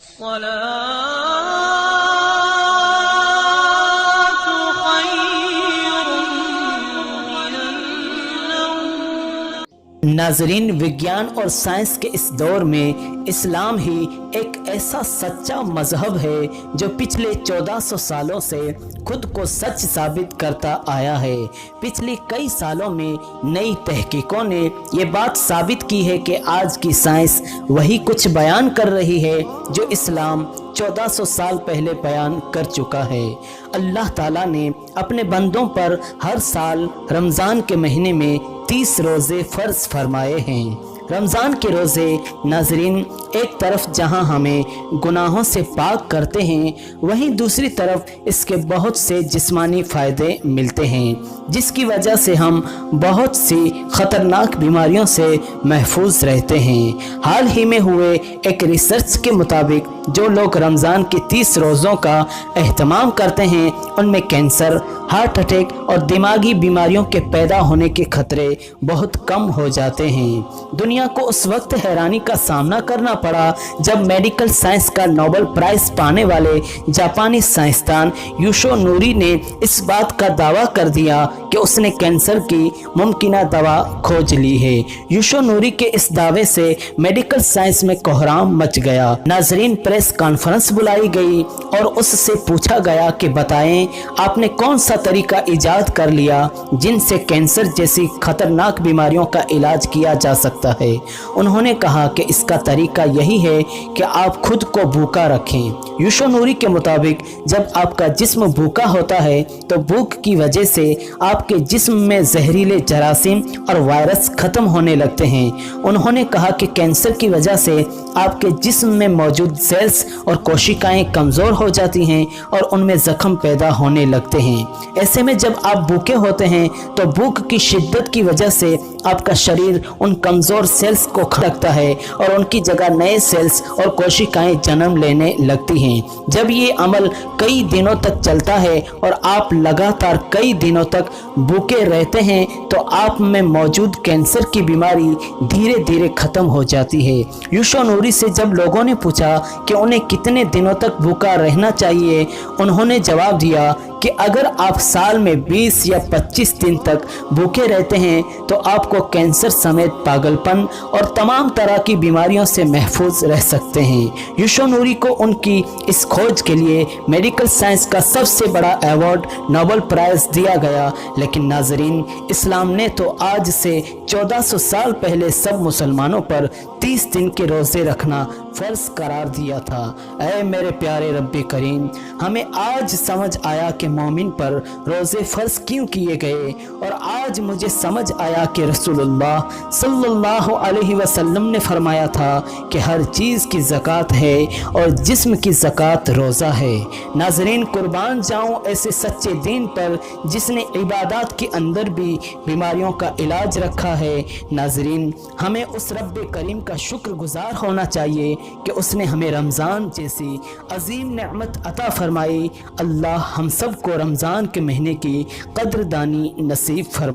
الصلاة خير من النوم۔ ناظرین، وگیان اور سائنس کے اس دور میں اسلام ہی ایک ایسا سچا مذہب ہے جو پچھلے 1400 سالوں سے خود کو سچ ثابت کرتا آیا ہے۔ پچھلے کئی سالوں میں نئی تحقیقوں نے یہ بات ثابت کی ہے کہ آج کی سائنس وہی کچھ بیان کر رہی ہے جو اسلام 1400 سال پہلے بیان کر چکا ہے۔ اللہ تعالیٰ نے اپنے بندوں پر ہر سال رمضان کے مہینے میں 30 روزے فرض فرمائے ہیں۔ رمضان کے روزے ناظرین ایک طرف جہاں ہمیں گناہوں سے پاک کرتے ہیں، وہیں دوسری طرف اس کے بہت سے جسمانی فائدے ملتے ہیں، جس کی وجہ سے ہم بہت سی خطرناک بیماریوں سے محفوظ رہتے ہیں۔ حال ہی میں ہوئے ایک ریسرچ کے مطابق جو لوگ رمضان کے 30 روزوں کا اہتمام کرتے ہیں ان میں کینسر، ہارٹ اٹیک اور دماغی بیماریوں کے پیدا ہونے کے خطرے بہت کم ہو جاتے ہیں۔ دنیا کو اس وقت حیرانی کا سامنا کرنا پڑا جب میڈیکل سائنس کا نوبل پرائز پانے والے جاپانی سائنسدان یوشو نوری نے اس بات کا دعویٰ کر دیا کہ اس نے کینسر کی ممکنہ دوا کھوج لی ہے۔ یوشو نوری کے اس دعوے سے میڈیکل سائنس میں کوہرام مچ گیا۔ ناظرین، پریس کانفرنس بلائی گئی اور اس سے پوچھا گیا کہ بتائیں آپ نے کون سا طریقہ ایجاد کر لیا جن سے کینسر جیسی خطرناک بیماریوں کا علاج کیا جا سکتا ہے۔ انہوں نے کہا کہ اس کا طریقہ یہی ہے کہ آپ خود کو بھوکا رکھیں۔ یوشو نوری کے مطابق جب آپ کا جسم بھوکا ہوتا ہے تو بھوک کی وجہ سے آپ کے جسم میں زہریلے جراثیم اور وائرس ختم ہونے لگتے ہیں۔ انہوں نے کہا کہ کینسر کی وجہ سے آپ کے جسم میں موجود سیلز اور کوشیکائیں کمزور ہو جاتی ہیں اور ان میں زخم پیدا ہونے لگتے ہیں۔ ایسے میں جب آپ بھوکے ہوتے ہیں تو بھوک کی شدت کی وجہ سے آپ کا شریر ان کمزور سیلز کو رکھتا ہے اور ان کی جگہ نئے سیلز اور کوشیکائیں جنم لینے لگتی ہیں۔ جب یہ عمل کئی دنوں تک چلتا ہے اور آپ لگاتار کئی دنوں تک بھوکے رہتے ہیں تو آپ میں موجود کینسر کی بیماری دھیرے دھیرے ختم ہو جاتی ہے۔ یوشو نوری سے جب لوگوں نے پوچھا کہ انہیں کتنے دنوں تک بھوکا رہنا چاہیے، انہوں نے جواب دیا کہ اگر آپ سال میں 20 یا 25 دن تک بھوکے رہتے ہیں تو آپ کو کینسر سمیت پاگل پن اور تمام طرح کی بیماریوں سے محفوظ رہ سکتے ہیں۔ یوشو نوری کو ان کی اس کھوج کے لیے میڈیکل سائنس کا سب سے بڑا ایوارڈ نوبل پرائز دیا گیا، لیکن ناظرین، اسلام نے تو آج سے 1400 سال پہلے سب مسلمانوں پر 30 دن کے روزے رکھنا فرض قرار دیا تھا۔ اے میرے پیارے رب کریم، ہمیں آج سمجھ آیا کہ مومن پر روزے فرض کیوں کیے گئے، اور آج مجھے سمجھ آیا کہ رسول اللہ صلی اللہ علیہ وسلم نے فرمایا تھا کہ ہر چیز کی زکوٰۃ ہے اور جسم کی زکوٰۃ روزہ ہے۔ ناظرین، قربان جاؤں ایسے سچے دین پر جس نے عبادات کے اندر بھی بیماریوں کا علاج رکھا ہے۔ ناظرین، ہمیں اس رب کریم کا شکر گزار ہونا چاہیے کہ اس نے ہمیں رمضان جیسی عظیم نعمت عطا فرمائی۔ اللہ ہم سب کو رمضان کے مہینے کی قدردانی نصیب فرمائے۔